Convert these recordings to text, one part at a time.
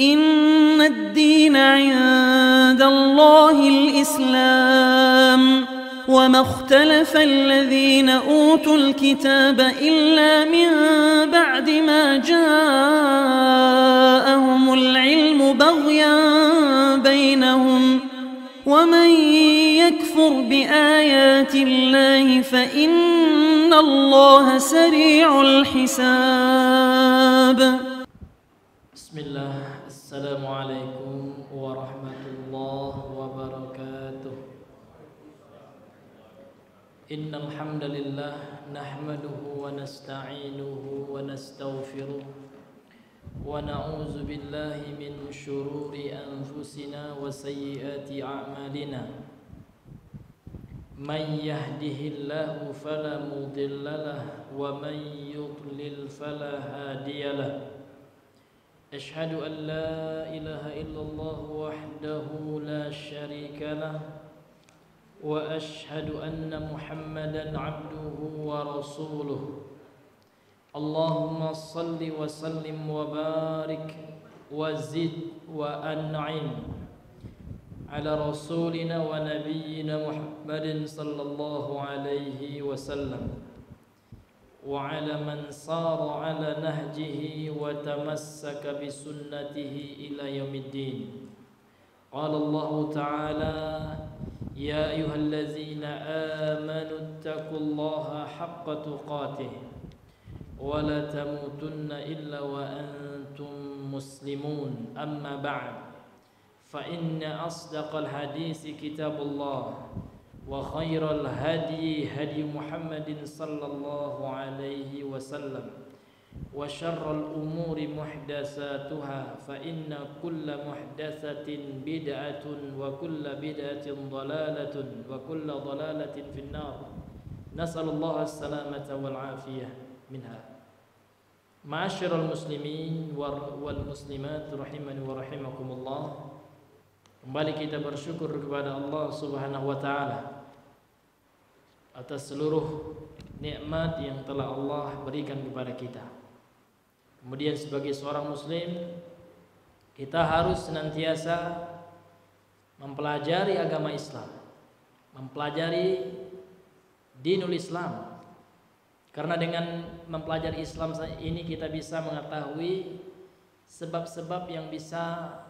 إن الدين عند الله الإسلام وما اختلف الذين أوتوا الكتاب إلا من بعد ما جاءهم العلم بغيا بينهم ومن يكفر بآيات الله فإن الله سريع الحساب. بسم الله. السلام عليكم ورحمة الله وبركاته. إن الحمد لله نحمده ونستعينه ونستغفره ونعوذ بالله من شرور أنفسنا وسيئات أعمالنا. من يهده الله فلا مضل له ومن يضلل فلا هادي له. أشهد أن لا إله إلا الله وحده لا شريك له وأشهد أن محمدا عبده ورسوله. اللهم صل وسلم وبارك وزد وأنعم على رسولنا ونبينا محمد صلى الله عليه وسلم وعلى من صار على نهجه وتمسك بسنته إلى يوم الدين. قال الله تعالى: يا أيها الذين آمنوا اتقوا الله حق تقاته ولا تموتن إلا وأنتم مسلمون. أما بعد، فإن أصدق الحديث كتاب الله وخير الهدي هدي محمد صلى الله عليه وسلم وشر الأمور محدثاتها فإن كل محدثة بدعة وكل بدعة ضلالة وكل ضلالة في النار. نسأل الله السلامة والعافية منها. Ma'asyiral muslimin wal muslimat rahimani wa rahimakumullah. Kembali kita bersyukur kepada Allah Subhanahu wa taala atas seluruh nikmat yang telah Allah berikan kepada kita. Kemudian sebagai seorang muslim, kita harus senantiasa mempelajari agama Islam, mempelajari dinul Islam. Karena dengan mempelajari Islam ini kita bisa mengetahui sebab-sebab yang bisa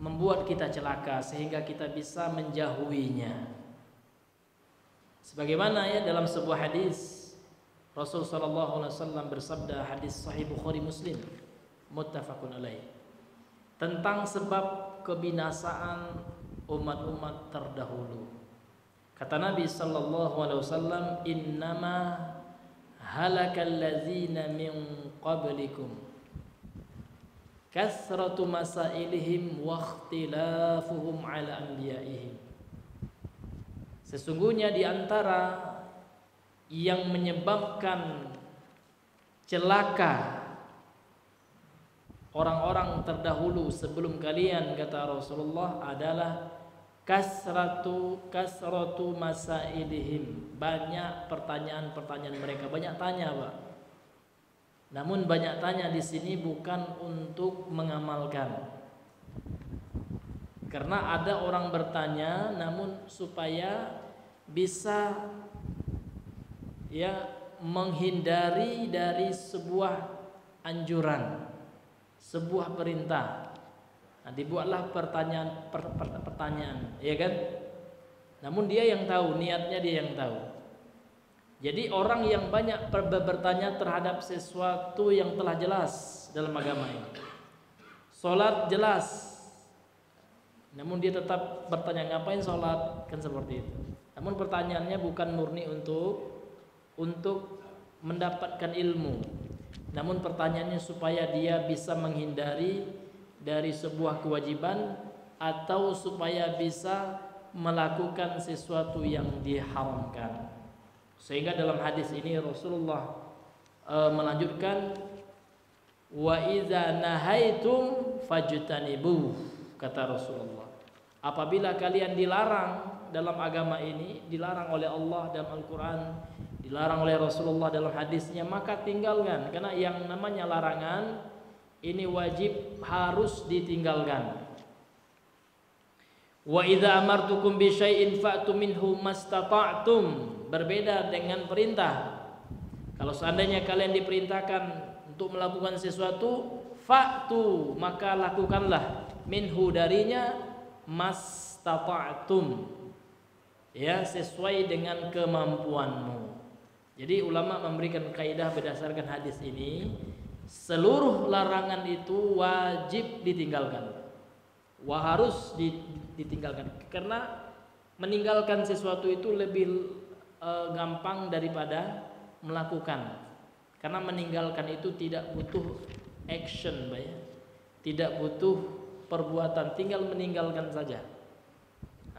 membuat kita celaka sehingga kita bisa menjauhinya. Sebagaimana ya dalam sebuah hadis Rasul sallallahu alaihi wasallam bersabda, hadis sahih Bukhari Muslim muttafaqun alaih, tentang sebab kebinasaan umat-umat terdahulu. Kata Nabi sallallahu alaihi wasallam, innama halakal ladzina min qablikum kasratu masailihim wa ikhtilafuhum ala anbiya'ihim. Sesungguhnya di antara yang menyebabkan celaka orang-orang terdahulu sebelum kalian, kata Rasulullah, adalah kasratu masailihim, banyak pertanyaan-pertanyaan mereka, banyak tanya, Pak. Namun banyak tanya di sini bukan untuk mengamalkan. Karena ada orang bertanya namun supaya bisa menghindari dari sebuah anjuran, sebuah perintah. Nah, dibuatlah pertanyaan, ya kan? Namun dia yang tahu, niatnya dia yang tahu. Jadi orang yang banyak bertanya terhadap sesuatu yang telah jelas dalam agama ini. Salat jelas, namun dia tetap bertanya ngapain salat, kan seperti itu. Namun pertanyaannya bukan murni untuk mendapatkan ilmu. Namun pertanyaannya supaya dia bisa menghindari dari sebuah kewajiban atau supaya bisa melakukan sesuatu yang diharamkan. Sehingga dalam hadis ini Rasulullah melanjutkan, wa idza nahaitum fajtanibu, kata Rasulullah. Apabila kalian dilarang dalam agama ini, dilarang oleh Allah dalam Al-Quran, dilarang oleh Rasulullah dalam hadisnya, maka tinggalkan. Karena yang namanya larangan ini wajib harus ditinggalkan. Wa idza amartukum bi syai'in fa'tu minhu mastata'tum, berbeda dengan perintah. Kalau seandainya kalian diperintahkan untuk melakukan sesuatu, fa'tu, maka lakukanlah, minhu darinya, mastata'tum, ya, sesuai dengan kemampuanmu. Jadi ulama memberikan kaidah berdasarkan hadis ini, seluruh larangan itu wajib ditinggalkan. Harus ditinggalkan, karena meninggalkan sesuatu itu lebih gampang daripada melakukan. Karena meninggalkan itu tidak butuh action, ya. Tidak butuh perbuatan, tinggal meninggalkan saja.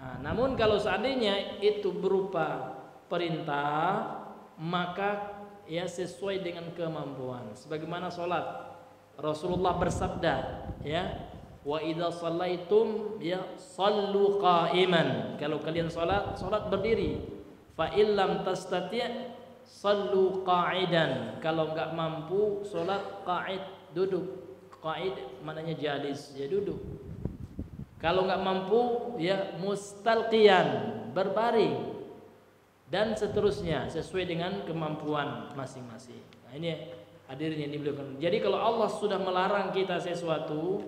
Nah, namun kalau seandainya itu berupa perintah, maka ya sesuai dengan kemampuan. Sebagaimana sholat, Rasulullah bersabda, ya, wa idza shallaitum ya shallu qa'iman. Kalau kalian sholat berdiri. Fa illam tastati' shallu qa'idan. Kalau enggak mampu sholat qa'id, duduk. Qa'id maknanya jalis, ya duduk. Kalau enggak mampu ya mustalqiyan, berbaring, dan seterusnya sesuai dengan kemampuan masing-masing. Nah, ini hadirin yang dimuliakan. Jadi kalau Allah sudah melarang kita sesuatu,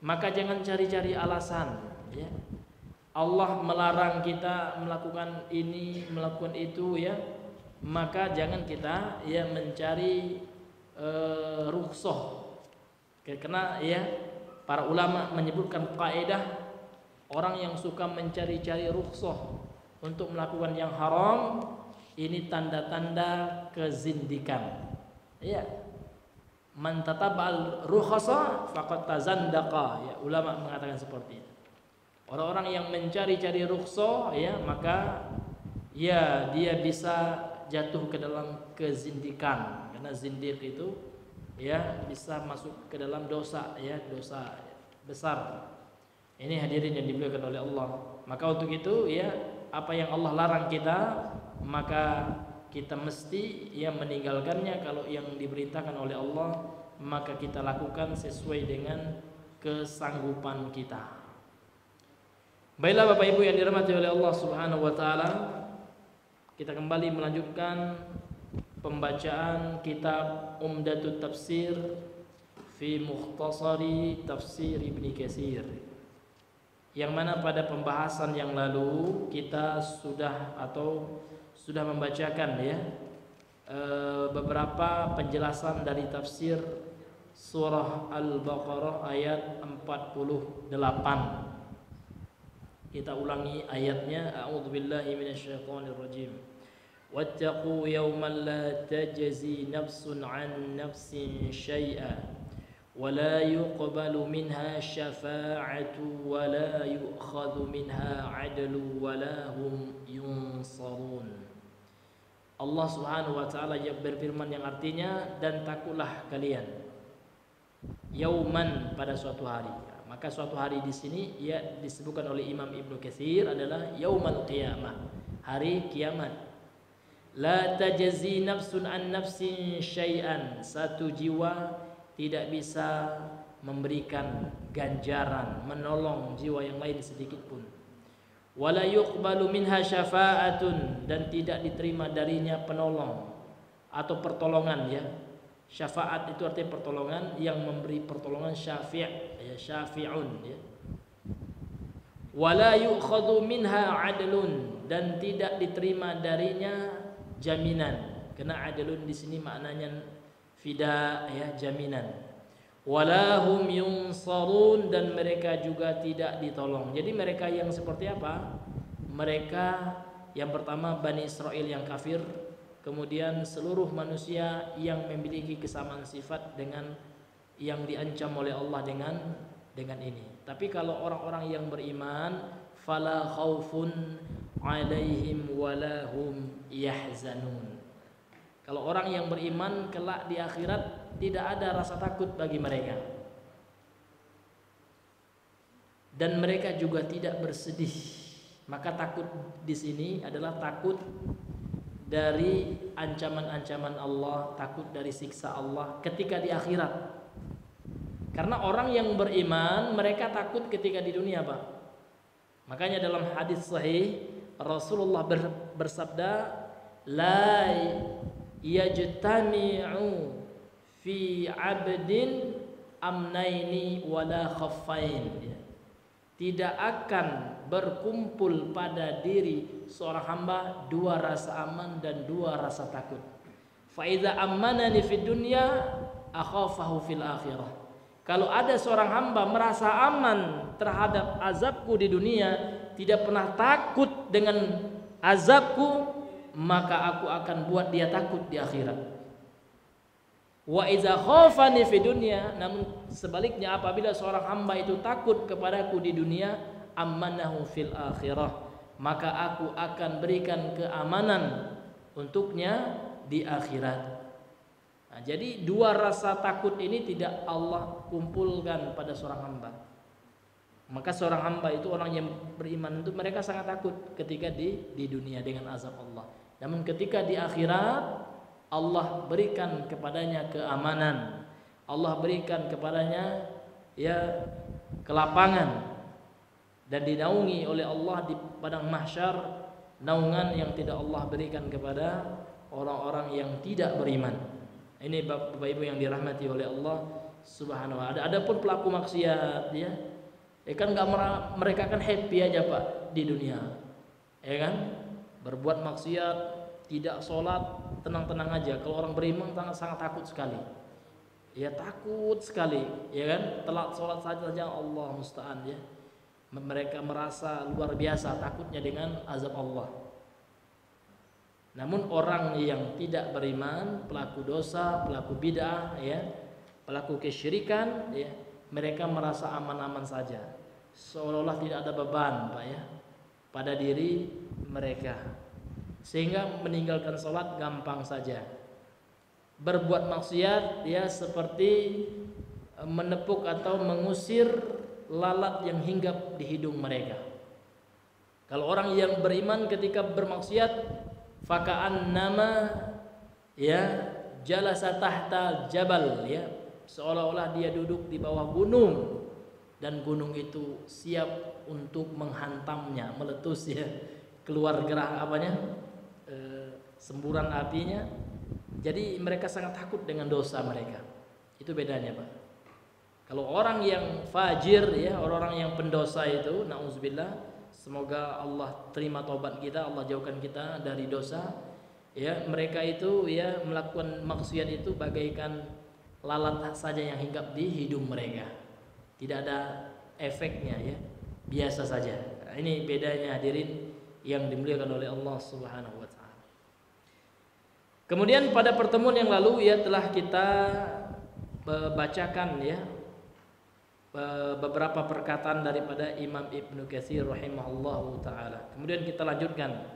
maka jangan cari-cari alasan, ya. Allah melarang kita melakukan ini, melakukan itu, ya. Maka jangan kita ya mencari rukhsah. Karena ya para ulama menyebutkan kaidah, orang yang suka mencari-cari rukhsah untuk melakukan yang haram, ini tanda-tanda kezindikan. Ya. Man tataba'al rukhasa faqad tazandaqa, ya, ulama mengatakan seperti itu. Orang-orang yang mencari-cari rukhsah, ya, maka ya dia bisa jatuh ke dalam kezindikan. Karena zindiq itu ya bisa masuk ke dalam dosa, ya, dosa besar. Ini hadirin yang dimuliakan oleh Allah. Maka untuk itu ya, apa yang Allah larang kita, maka kita mesti ya meninggalkannya. Kalau yang diperintahkan oleh Allah, maka kita lakukan sesuai dengan kesanggupan kita. Baiklah Bapak Ibu yang dirahmati oleh Allah Subhanahu wa taala, kita kembali melanjutkan pembacaan kitab Umdatut Tafsir fi Mukhtasari Tafsir Ibnu Katsir, yang mana pada pembahasan yang lalu kita sudah membacakan ya beberapa penjelasan dari tafsir surah Al-Baqarah ayat 48. Kita ulangi ayatnya. A'udzubillahi minasyaitonirrajim. Wattaqu yawman la tajzi nafsun 'an nafsin syai'an wa la yuqbalu minha syafa'atu wa la yu'khadhu minha 'adlu wa la hum yunsarun. Allah Subhanahu wa taala yang berfirman yang artinya, dan takutlah kalian yauman, pada suatu hari. Maka suatu hari di sini ya disebutkan oleh Imam Ibnu Katsir adalah yaumal qiyamah, hari kiamat. La tajzi nafsun an nafsin syai'an, satu jiwa tidak bisa memberikan ganjaran, menolong jiwa yang lain sedikit pun. Wala yuqbalu minha syafa'atun, dan tidak diterima darinya penolong atau pertolongan, ya. Syafaat itu artinya pertolongan, yang memberi pertolongan syafi', ya, syafi'un, ya. Wala yu'khadhu minha 'adlun, dan tidak diterima darinya jaminan. Karena 'adlun di sini maknanya fida, ya, jaminan. Wala hum yunsarun, dan mereka juga tidak ditolong. Jadi mereka yang seperti apa? Mereka yang pertama Bani Israel yang kafir, kemudian seluruh manusia yang memiliki kesamaan sifat dengan yang diancam oleh Allah dengan ini. Tapi kalau orang-orang yang beriman, fala khaufun 'alaihim wala hum yahzanun. Kalau orang yang beriman kelak di akhirat tidak ada rasa takut bagi mereka, dan mereka juga tidak bersedih. Maka takut di sini adalah takut dari ancaman-ancaman Allah, takut dari siksa Allah ketika di akhirat. Karena orang yang beriman mereka takut ketika di dunia, Pak. Makanya dalam hadis sahih Rasulullah bersabda, la yajtami'u fi 'abdin amnaini wala khaffain. Tidak akan berkumpul pada diri seorang hamba dua rasa aman dan dua rasa takut. Fa idza ammanani fid dunya akhafahu fil akhirah. Kalau ada seorang hamba merasa aman terhadap azabku di dunia, tidak pernah takut dengan azabku, maka aku akan buat dia takut di akhirat. Wa iza khafani fi dunya, namun sebaliknya apabila seorang hamba itu takut kepadaku di dunia, amanahu fil akhirah, maka aku akan berikan keamanan untuknya di akhirat. Nah, jadi dua rasa takut ini tidak Allah kumpulkan pada seorang hamba. Maka seorang hamba itu, orang yang beriman itu, mereka sangat takut ketika di dunia dengan azab Allah. Namun ketika di akhirat Allah berikan kepadanya keamanan, Allah berikan kepadanya ya kelapangan, dan dinaungi oleh Allah di padang mahsyar naungan yang tidak Allah berikan kepada orang-orang yang tidak beriman. Ini Bapak Ibu yang dirahmati oleh Allah Subhanahu wa taala. Adapun pelaku maksiat ya kan mereka kan happy aja Pak di dunia. Ya kan? Berbuat maksiat, tidak sholat, tenang-tenang aja. Kalau orang beriman sangat takut sekali. Ya takut sekali, ya kan? Telat sholat saja Allah musta'an ya. Mereka merasa luar biasa takutnya dengan azab Allah. Namun orang yang tidak beriman, pelaku dosa, pelaku bid'ah ya, pelaku kesyirikan ya, mereka merasa aman-aman saja. Seolah-olah tidak ada beban, Pak ya, pada diri mereka. Sehingga meninggalkan sholat gampang saja. Berbuat maksiat ya seperti menepuk atau mengusir lalat yang hinggap di hidung mereka. Kalau orang yang beriman ketika bermaksiat, faka'annama ya jalasa tahta jabal ya, seolah-olah dia duduk di bawah gunung, dan gunung itu siap untuk menghantamnya, meletus ya, keluar gerah apanya, semburan apinya. Jadi mereka sangat takut dengan dosa mereka. Itu bedanya Pak. Kalau orang yang fajir ya, orang-orang yang pendosa itu, na'udzubillah, semoga Allah terima taubat kita, Allah jauhkan kita dari dosa. Ya, mereka itu ya melakukan maksiat itu bagaikan lalat saja yang hinggap di hidung mereka. Tidak ada efeknya ya, biasa saja. Nah, ini bedanya hadirin yang dimuliakan oleh Allah Subhanahu wa taala. Kemudian pada pertemuan yang lalu ya telah kita bacakan ya beberapa perkataan daripada Imam Ibnu Katsir rahimahullahu taala. Kemudian kita lanjutkan.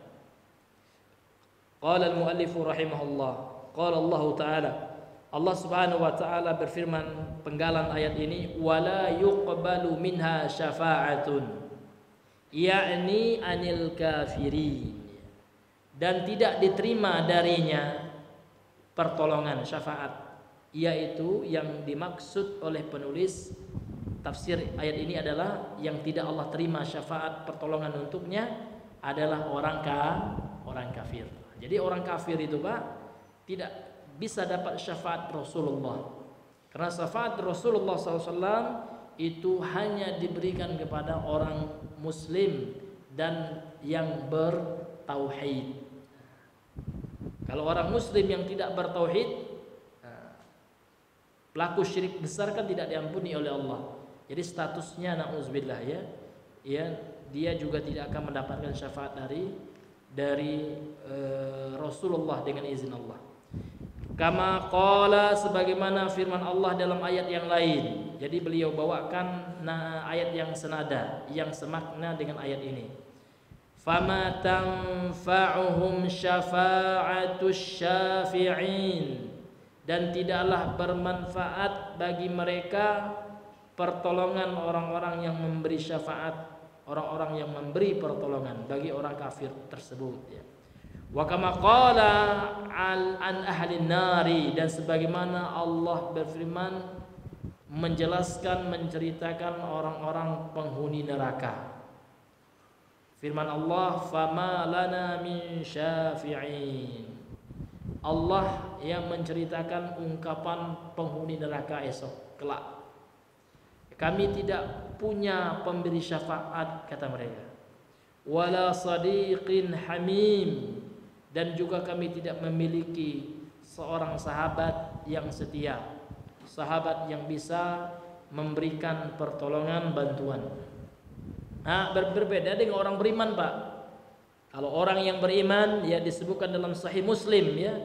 Qala al-muallif rahimahullah, qala Allah taala, Allah Subhanahu wa taala berfirman penggalan ayat ini, wala yuqbalu minha syafa'atun, yakni anil kafirin, dan tidak diterima darinya pertolongan syafaat, yaitu yang dimaksud oleh penulis tafsir ayat ini adalah yang tidak Allah terima syafaat pertolongan untuknya adalah orang kafir. Jadi orang kafir itu Pak tidak bisa dapat syafaat Rasulullah, karena syafaat Rasulullah SAW itu hanya diberikan kepada orang muslim dan yang bertauhid. Kalau orang muslim yang tidak bertauhid, pelaku syirik besar kan tidak diampuni oleh Allah. Jadi statusnya na'udzubillah ya, dia juga tidak akan mendapatkan syafaat dari Rasulullah dengan izin Allah. Kama qala, sebagaimana firman Allah dalam ayat yang lain. Jadi beliau bawakan ayat yang senada, yang semakna dengan ayat ini. Fama tanfa'uhum syafa'atus syafi'in, dan tidaklah bermanfaat bagi mereka pertolongan orang-orang yang memberi syafaat, orang-orang yang memberi pertolongan bagi orang kafir tersebut ya. Wa kama qala an ahli nari, dan sebagaimana Allah berfirman menjelaskan, menceritakan orang-orang penghuni neraka. Firman Allah, "Fama lana min syafi'in." Allah yang menceritakan ungkapan penghuni neraka esok kelak. Kami tidak punya pemberi syafaat, kata mereka. Wala sadiqin hamim, dan juga kami tidak memiliki seorang sahabat yang setia, sahabat yang bisa memberikan pertolongan, bantuan. Nah, berbeda dengan orang beriman, Pak. Kalau orang yang beriman, ya disebutkan dalam Sahih Muslim, ya,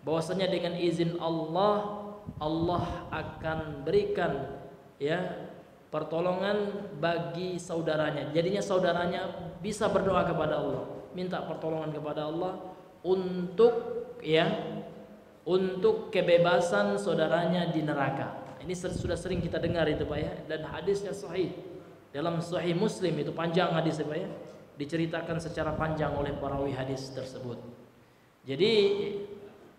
bahwasanya dengan izin Allah, Allah akan berikan, ya, pertolongan bagi saudaranya. Jadinya saudaranya bisa berdoa kepada Allah, minta pertolongan kepada Allah untuk, ya, untuk kebebasan saudaranya di neraka. Ini sudah sering kita dengar itu, Pak, ya, dan hadisnya sahih. Dalam Sahih Muslim itu panjang hadisnya, Pak, ya, diceritakan secara panjang oleh perawi hadis tersebut. Jadi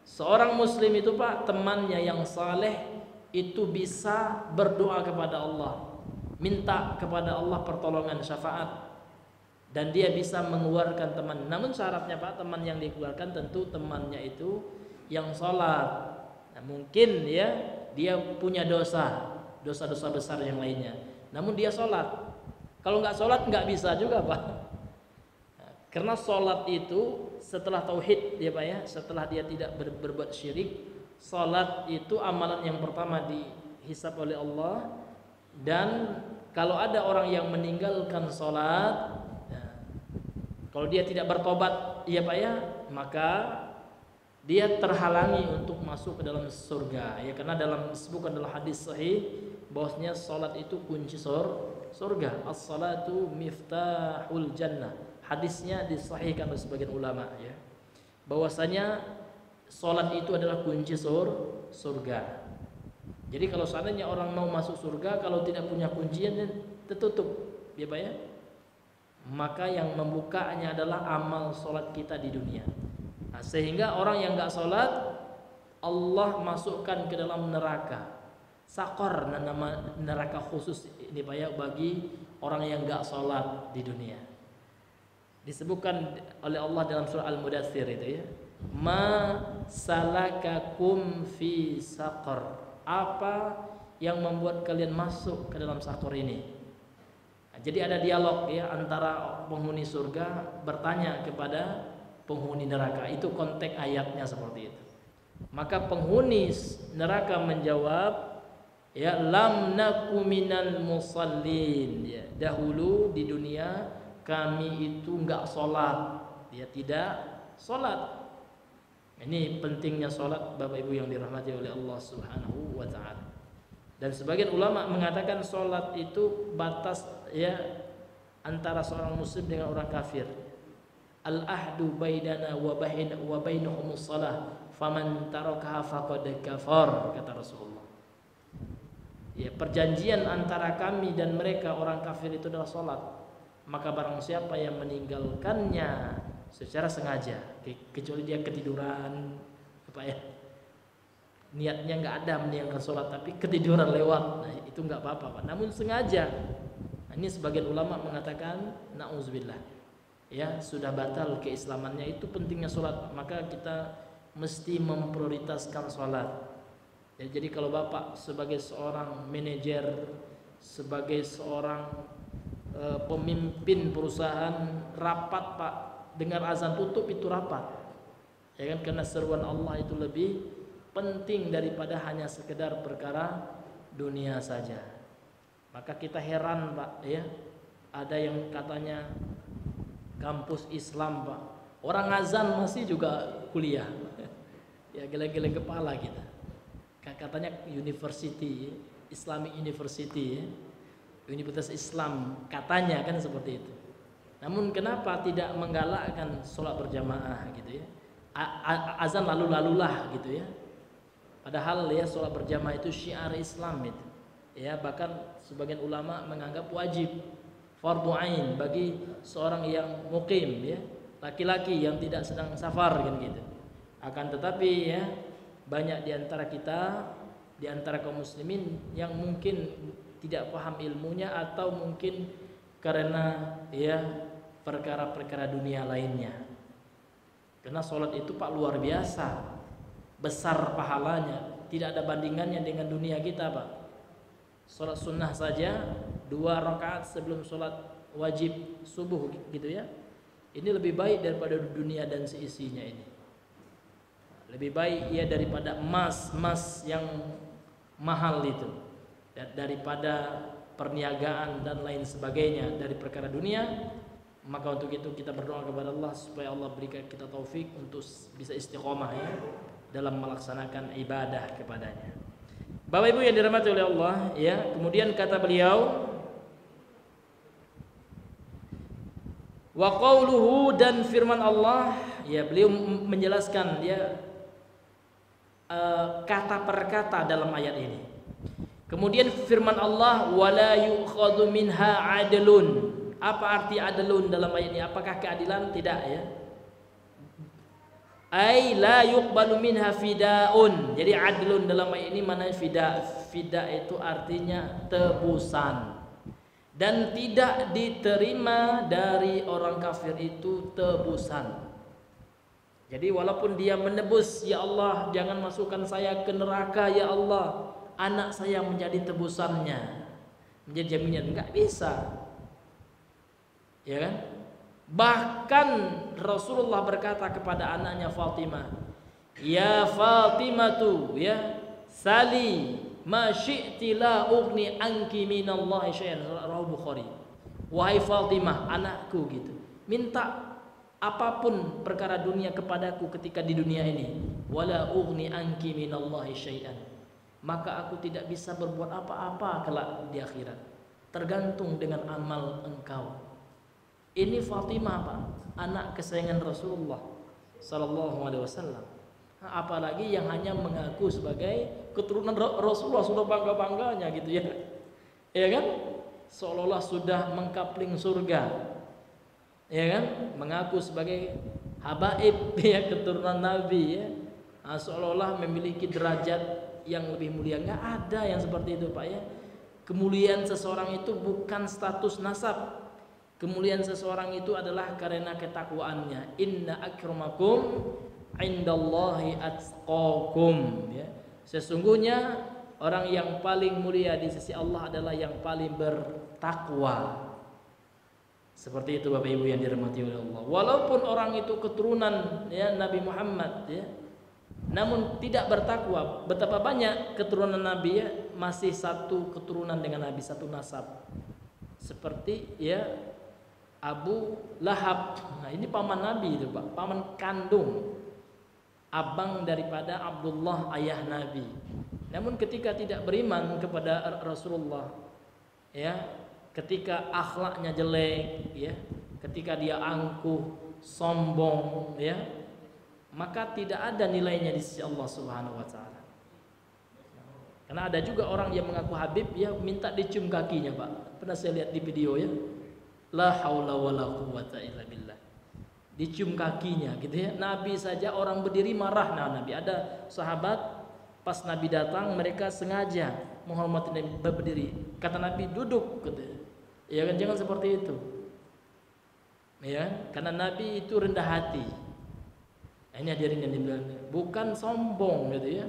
seorang muslim itu, Pak, temannya yang saleh itu bisa berdoa kepada Allah, minta kepada Allah pertolongan, syafaat, dan dia bisa mengeluarkan teman. Namun syaratnya, Pak, teman yang dikeluarkan tentu temannya itu yang sholat. Nah, mungkin, ya, dia punya dosa-dosa besar yang lainnya, namun dia sholat. Kalau nggak sholat nggak bisa juga, Pak. Nah, karena sholat itu setelah tauhid, ya, Pak, ya, setelah dia tidak berbuat syirik, sholat itu amalan yang pertama dihisab oleh Allah. Dan kalau ada orang yang meninggalkan sholat, ya, kalau dia tidak bertobat, ya, Pak, ya, maka dia terhalangi untuk masuk ke dalam surga, ya, karena disebutkan dalam hadis sahih bahwasanya salat itu kunci surga. As-salatu miftahul jannah. Hadisnya disahihkan oleh sebagian ulama, ya, bahwasanya salat itu adalah kunci surga. Jadi kalau seandainya orang mau masuk surga, kalau tidak punya kuncinya tertutup, ya, Pak, ya, maka yang membukanya adalah amal salat kita di dunia. Nah, sehingga orang yang nggak sholat, Allah masukkan ke dalam neraka Sakor, nama neraka khusus ini, Pak, ya, bagi orang yang nggak sholat di dunia. Disebutkan oleh Allah dalam surah Al-Mudaththir itu, ya, ma salakakum fi sakor, apa yang membuat kalian masuk ke dalam sakor ini. Nah, jadi ada dialog, ya, antara penghuni surga bertanya kepada penghuni neraka. Itu konteks ayatnya seperti itu. Maka penghuni neraka menjawab, ya, lam naku minal musallin, ya, dahulu di dunia kami itu enggak sholat, dia tidak sholat. Ini pentingnya sholat, Bapak Ibu yang dirahmati oleh Allah Subhanahu wa ta'ala. Dan sebagian ulama mengatakan sholat itu batas, ya, antara seorang muslim dengan orang kafir. Al-ahdu bainana wa bainahumus shalah faman tarakaha faqad kafar, kata Rasulullah. Ya, perjanjian antara kami dan mereka orang kafir itu adalah salat. Maka barang siapa yang meninggalkannya secara sengaja, kecuali dia ketiduran, apa, ya, niatnya nggak ada meninggalkan salat tapi ketiduran lewat, nah, itu nggak apa-apa, Pak. Namun sengaja, nah, ini sebagian ulama mengatakan na'udzubillah, ya, sudah batal keislamannya. Itu pentingnya sholat, maka kita mesti memprioritaskan sholat. Ya, jadi kalau Bapak sebagai seorang manajer, sebagai seorang pemimpin perusahaan, rapat, Pak, dengar azan tutup itu rapat, ya kan, karena seruan Allah itu lebih penting daripada hanya sekedar perkara dunia saja. Maka kita heran, Pak, ya, ada yang katanya kampus Islam, Pak, orang azan masih juga kuliah, ya, geleng-geleng kepala kita. Katanya university, Islamic University, ya, Universitas Islam, katanya kan seperti itu. Namun kenapa tidak menggalakkan sholat berjamaah gitu, ya, azan lalu-lalulah gitu, ya. Padahal, ya, sholat berjamaah itu syiar Islam itu, ya, bahkan sebagian ulama menganggap wajib, fardu ain bagi seorang yang mukim, ya, laki-laki yang tidak sedang safar kan gitu. Akan tetapi, ya, banyak di antara kita di antara kaum muslimin yang mungkin tidak paham ilmunya atau mungkin karena ya perkara-perkara dunia lainnya. Karena sholat itu Pak luar biasa, besar pahalanya, tidak ada bandingannya dengan dunia kita Pak. Sholat sunnah saja 2 rakaat sebelum sholat wajib subuh gitu ya, ini lebih baik daripada dunia dan seisinya ini. Lebih baik ya daripada emas yang mahal itu, daripada perniagaan dan lain sebagainya dari perkara dunia. Maka untuk itu kita berdoa kepada Allah supaya Allah berikan kita taufik untuk bisa istiqomah ya dalam melaksanakan ibadah kepadanya. Bapak Ibu yang dirahmati oleh Allah ya, kemudian kata beliau wa qauluhu, dan firman Allah ya, beliau menjelaskan ya kata per kata dalam ayat ini. Kemudian firman Allah wala yu'khadhu minha 'adlun. Apa arti adlun dalam ayat ini? Apakah keadilan? Tidak ya. Ai la yuqbalu minha fidaun. Jadi adlun dalam ayat ini maknanya fida. Fida itu artinya tebusan. Dan tidak diterima dari orang kafir itu tebusan. Jadi walaupun dia menebus, ya Allah jangan masukkan saya ke neraka ya Allah, anak saya menjadi tebusannya, menjadi jaminan, enggak bisa. Ya kan? Bahkan Rasulullah berkata kepada anaknya Fatimah, ya Fatimatu ya sali ma syi'ti la ughni anki minallahi syai'an, rawahu Bukhari. Wahai Fatimah anakku gitu, minta apapun perkara dunia kepadaku ketika di dunia ini, wala ughni anki minallahi syai'an, maka aku tidak bisa berbuat apa-apa kelak di akhirat, tergantung dengan amal engkau. Ini Fatimah Pak, anak kesayangan Rasulullah sallallahu alaihi wasallam. Apalagi yang hanya mengaku sebagai keturunan Rasulullah, sudah bangga-bangganya gitu ya. Ya kan? Seolah-olah sudah mengkapling surga. Ya kan? Mengaku sebagai habaib ya, keturunan Nabi ya. Seolah-olah memiliki derajat yang lebih mulia. Enggak ada yang seperti itu Pak ya. Kemuliaan seseorang itu bukan status nasab. Kemuliaan seseorang itu adalah karena ketakwaannya. Inna akramakum indallahi atqakum ya. Sesungguhnya orang yang paling mulia di sisi Allah adalah yang paling bertakwa. Seperti itu Bapak Ibu yang dirahmati oleh Allah. Walaupun orang itu keturunan ya Nabi Muhammad ya, namun tidak bertakwa. Betapa banyak keturunan Nabi ya, masih satu keturunan dengan Nabi, satu nasab. Seperti ya Abu Lahab. Nah, ini paman Nabi itu Pak, paman kandung, abang daripada Abdullah ayah Nabi. Namun ketika tidak beriman kepada Rasulullah ya, ketika akhlaknya jelek ya, ketika dia angkuh, sombong ya, maka tidak ada nilainya di sisi Allah Subhanahu wa taala. Karena ada juga orang yang mengaku Habib ya, minta dicium kakinya Pak. Pernah saya lihat di video ya. La haula wala quwwata illa billah. Dicium kakinya gitu ya. Nabi saja orang berdiri marah. Nah, Nabi ada sahabat pas Nabi datang mereka sengaja menghormati Nabi berdiri. Kata Nabi duduk gitu. Ya kan, jangan seperti itu. Ya, karena Nabi itu rendah hati. Nah, ini hadirin yang dimuliakan, bukan sombong gitu ya.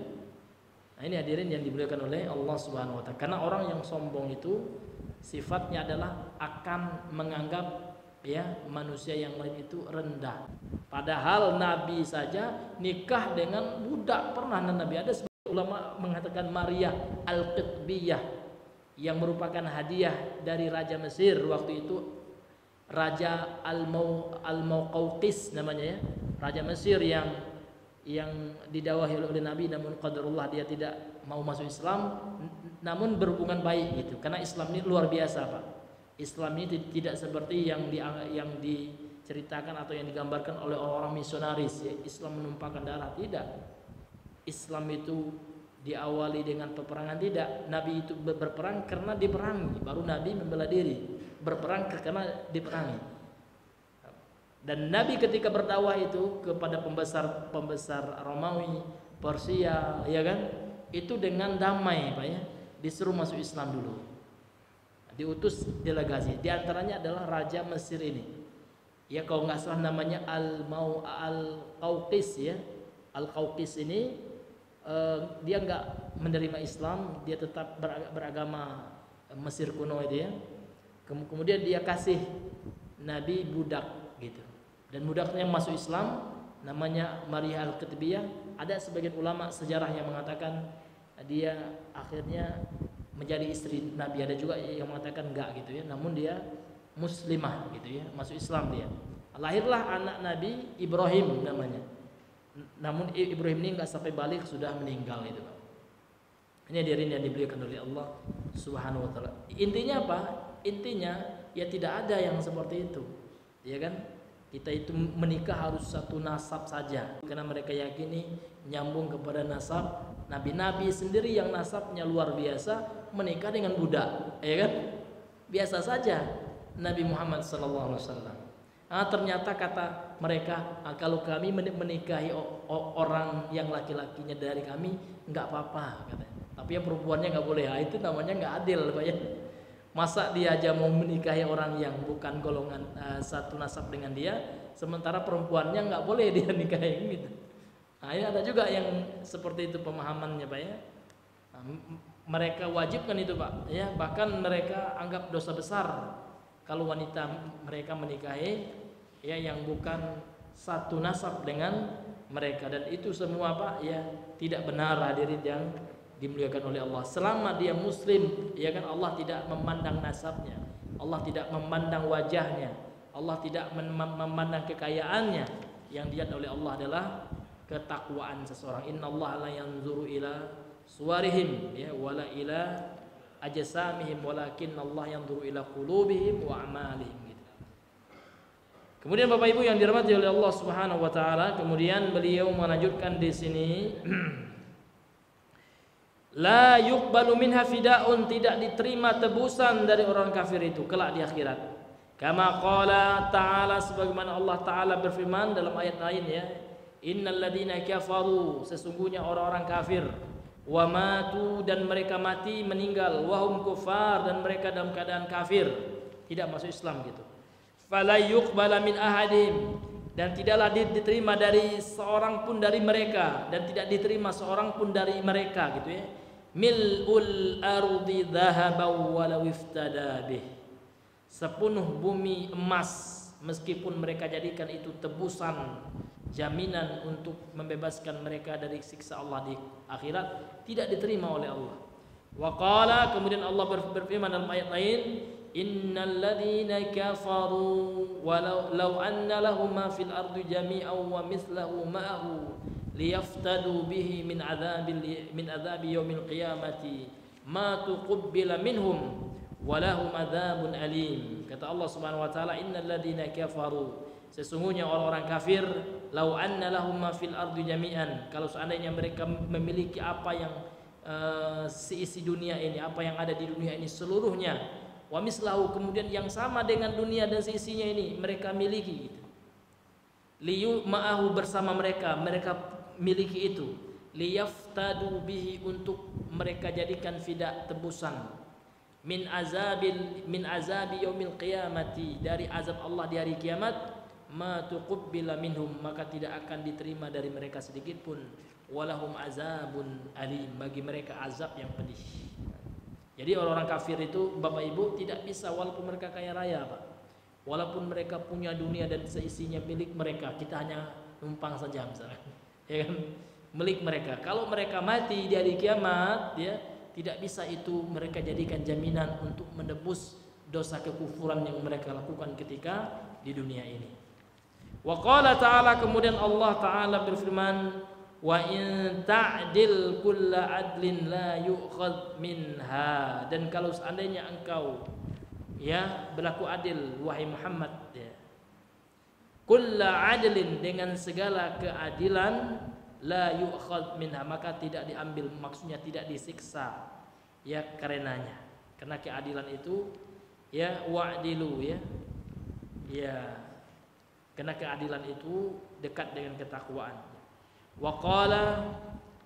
Nah, ini hadirin yang dimuliakan oleh Allah Subhanahu wa taala. Karena orang yang sombong itu sifatnya adalah akan menganggap ya manusia yang lain itu rendah. Padahal Nabi saja nikah dengan budak pernah. Nabi, ada sebagian ulama mengatakan Maria Al-Qitbiyah yang merupakan hadiah dari Raja Mesir waktu itu, Raja Al-Muqawqis namanya ya, Raja Mesir yang didawahi oleh Nabi, namun qadarullah dia tidak mau masuk Islam, namun berhubungan baik gitu. Karena Islam ini luar biasa Pak. Islam ini tidak seperti yang diceritakan atau yang digambarkan oleh orang-orang misionaris ya, Islam menumpahkan darah, tidak. Islam itu diawali dengan peperangan, tidak. Nabi itu berperang karena diperangi, baru Nabi membela diri. Berperang karena diperangi. Dan Nabi ketika berdakwah itu kepada pembesar Romawi, Persia, ya kan, itu dengan damai Pak ya, disuruh masuk Islam dulu. Diutus delegasi, di antaranya adalah Raja Mesir ini. Ya kalau nggak salah namanya Al-Qawqis ya. Al-Qawqis ini dia nggak menerima Islam, dia tetap beragama Mesir kuno itu ya. Kemudian dia kasih Nabi budak gitu. Dan budaknya masuk Islam, namanya Maria Al-Qitbiyah. Ada sebagian ulama sejarah yang mengatakan dia akhirnya menjadi istri Nabi, ada juga yang mengatakan enggak gitu ya, namun dia muslimah gitu ya, masuk Islam dia. Lahirlah anak Nabi Ibrahim namanya. Namun Ibrahim ini enggak sampai balik, sudah meninggal itu Pak. Ini hadirin yang diberikan oleh Allah Subhanahu wa taala. Intinya apa? Intinya ya tidak ada yang seperti itu. Ya kan? Kita itu menikah harus satu nasab saja, karena mereka yakini nyambung kepada nasab Nabi-nabi sendiri yang nasabnya luar biasa menikah dengan budak, ya kan? Biasa saja Nabi Muhammad SAW. Ternyata kata mereka, kalau kami menikahi orang yang laki-lakinya dari kami, nggak apa-apa katanya. Tapi yang perempuannya nggak boleh. Itu namanya nggak adil, Pak ya. Masa dia aja mau menikahi orang yang bukan golongan satu nasab dengan dia, sementara perempuannya nggak boleh dia nikahi gitu. Nah, ini ada juga yang seperti itu pemahamannya Pak ya. Mereka wajibkan itu Pak ya, bahkan mereka anggap dosa besar kalau wanita mereka menikahi ya yang bukan satu nasab dengan mereka, dan itu semua Pak ya tidak benar hadirin yang dimuliakan oleh Allah. Selama dia muslim ya kan, Allah tidak memandang nasabnya, Allah tidak memandang wajahnya, Allah tidak memandang kekayaannya. Yang dilihat oleh Allah adalah ketakwaan seseorang. Innallaha la yanzuru ila suwarihim ya wala ila ajsamihim walakin Allah yanzuru ila qulubihim wa a'malihim gitu. Kemudian Bapak Ibu yang dirahmati oleh Allah Subhanahu wa taala, kemudian beliau melanjutkan di sini la yuqbalu minha fidaun, tidak diterima tebusan dari orang kafir itu kelak di akhirat. Kama qala ta'ala, sebagaimana Allah taala berfirman dalam ayat lain ya, innal ladzina kafaru, sesungguhnya orang-orang kafir, wa matu, dan mereka mati meninggal, wa hum kufar, dan mereka dalam keadaan kafir, tidak masuk Islam gitu. Fala yuqbala min ahadihim, dan tidaklah diterima dari seorang pun dari mereka, dan tidak diterima seorang pun dari mereka gitu ya. Mil'ul ardi dhahaban walau iftada bih, sepenuh bumi emas, meskipun mereka jadikan itu tebusan, jaminan untuk membebaskan mereka dari siksa Allah di akhirat, tidak diterima oleh Allah. Wa qala, kemudian Allah berfirman dalam ayat lain, innal ladzina kafaru walau law anna lahum ma fil ardi jami'an wa mithluhu ma'ahu liyaftadu bihi min adzabi yaumil qiyamati ma tuqbila minhum wa lahum adzabun alim. Kata Allah Subhanahu wa taala, innal ladzina kafaru, sesungguhnya orang-orang kafir, lau anna lahum ma fil ardi jami'an, kalau seandainya mereka memiliki apa yang seisi dunia ini, apa yang ada di dunia ini seluruhnya, wa mislahu, kemudian yang sama dengan dunia dan seisinya ini mereka miliki gitu. Liyu ma'ahu, bersama mereka miliki itu, liyaftadu bihi, untuk mereka jadikan fida, tebusan, min azabi yaumil qiyamati, dari azab Allah di hari kiamat, ma tuqbila minhum, maka tidak akan diterima dari mereka sedikit pun, walahum azabun alim, bagi mereka azab yang pedih. Jadi orang-orang kafir itu Bapak Ibu tidak bisa, walaupun mereka kaya raya Pak, walaupun mereka punya dunia dan seisinya milik mereka, kita hanya numpang saja misalnya, ya kan, milik mereka. Kalau mereka mati di hari kiamat ya, tidak bisa itu mereka jadikan jaminan untuk menebus dosa kekufuran yang mereka lakukan ketika di dunia ini. Wa qala ta'ala, kemudian Allah ta'ala berfirman, wa in ta'dil kulla adlin la yu'khadh minha, dan kalau seandainya engkau ya berlaku adil wahai Muhammad ya, kulla adlin, dengan segala keadilan, la yu'khadh minha, maka tidak diambil, maksudnya tidak disiksa ya karenanya, karena keadilan itu ya wa'dilu ya karena keadilan itu dekat dengan ketakwaan. Wa qala,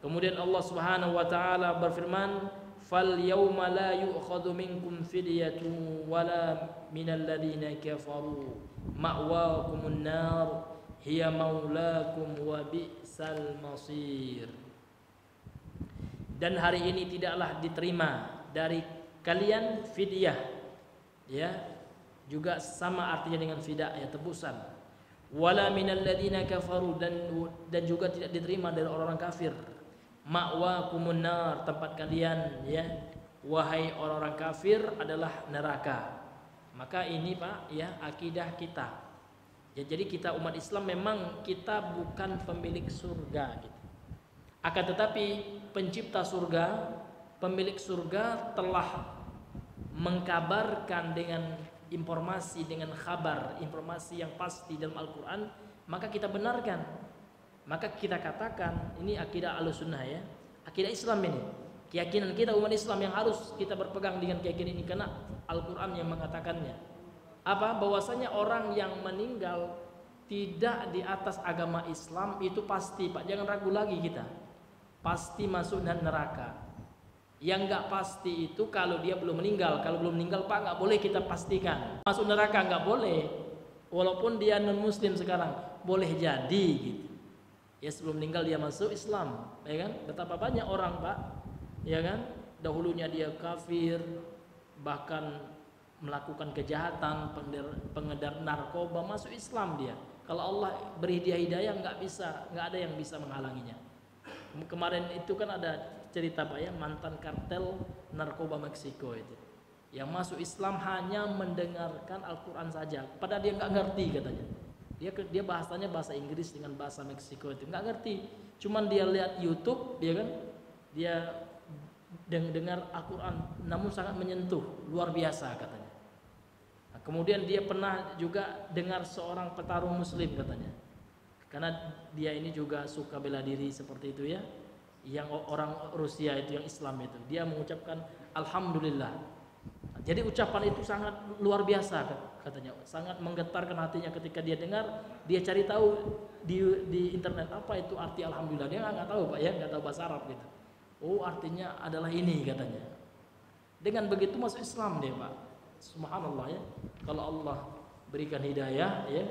Kemudian Allah Subhanahu wa taala berfirman, "Fal yauma la yu'khadhu minkum fidyatun wala minal ladzina kafaru ma'wakumun nar hiya maulakum wa bi'sal masir." Dan hari ini tidaklah diterima dari kalian fidyah, ya, juga sama artinya dengan fida, ya, tebusan. Wala minal ladzina kafaru, dan juga tidak diterima dari orang-orang kafir. Ma'wakumun nar, tempat kalian, ya, wahai orang-orang kafir, adalah neraka. Maka ini, Pak, ya, akidah kita. Ya, jadi kita umat Islam memang kita bukan pemilik surga gitu. Akan tetapi pencipta surga, pemilik surga telah mengkabarkan dengan informasi, dengan kabar, informasi yang pasti dalam Al-Quran, maka kita benarkan. Maka kita katakan ini akidah Ahlussunnah, ya, akidah Islam ini, keyakinan kita umat Islam yang harus kita berpegang dengan keyakinan ini karena Al-Quran yang mengatakannya. Apa? Bahwasanya orang yang meninggal tidak di atas agama Islam itu pasti, Pak, jangan ragu lagi kita, pasti masuk neraka. Yang nggak pasti itu kalau dia belum meninggal. Kalau belum meninggal, Pak, nggak boleh kita pastikan masuk neraka, nggak boleh. Walaupun dia non Muslim sekarang, boleh jadi gitu. Ya, sebelum meninggal dia masuk Islam, ya kan? Betapa banyak orang, Pak, ya kan? Dahulunya dia kafir, bahkan melakukan kejahatan, pengedar narkoba, masuk Islam dia. Kalau Allah beri dia hidayah, nggak ada yang bisa menghalanginya. Kemarin itu kan ada cerita, Pak, ya, mantan kartel narkoba Meksiko itu, yang masuk Islam hanya mendengarkan Al-Quran saja, padahal dia nggak ngerti katanya. Dia bahasanya bahasa Inggris dengan bahasa Meksiko itu nggak ngerti, cuman dia lihat YouTube, dia kan, dia dengar Al-Quran, namun sangat menyentuh, luar biasa katanya. Nah, kemudian dia pernah juga dengar seorang petarung Muslim katanya, karena dia ini juga suka bela diri seperti itu, ya, yang orang Rusia itu, yang Islam itu, dia mengucapkan Alhamdulillah. Jadi ucapan itu sangat luar biasa katanya, sangat menggetarkan hatinya ketika dia dengar. Dia cari tahu di internet apa itu arti Alhamdulillah. Dia nggak tahu, Pak, ya, nggak tahu bahasa Arab gitu. Oh, artinya adalah ini katanya. Dengan begitu masuk Islam dia, Pak. Subhanallah, ya. Kalau Allah berikan hidayah, ya,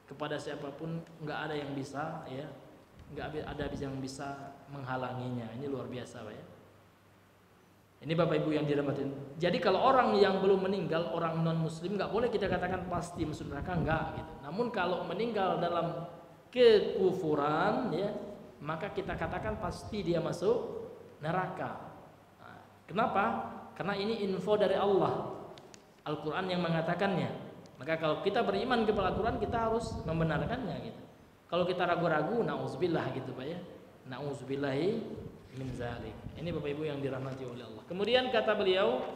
kepada siapapun nggak ada yang bisa, ya, nggak ada yang bisa menghalanginya. Ini luar biasa, Pak, ya. Ini Bapak Ibu yang dirahmatin. Jadi kalau orang yang belum meninggal, orang non Muslim, nggak boleh kita katakan pasti masuk neraka, enggak gitu. Namun kalau meninggal dalam kekufuran, ya, maka kita katakan pasti dia masuk neraka. Nah, kenapa? Karena ini info dari Allah, Al-Quran yang mengatakannya. Maka kalau kita beriman kepada Al-Quran, kita harus membenarkannya gitu. Kalau kita ragu-ragu, na'udzubillah gitu, Pak, ya. Na'udzubillahi min zalik. Ini Bapak Ibu yang dirahmati oleh Allah. Kemudian kata beliau,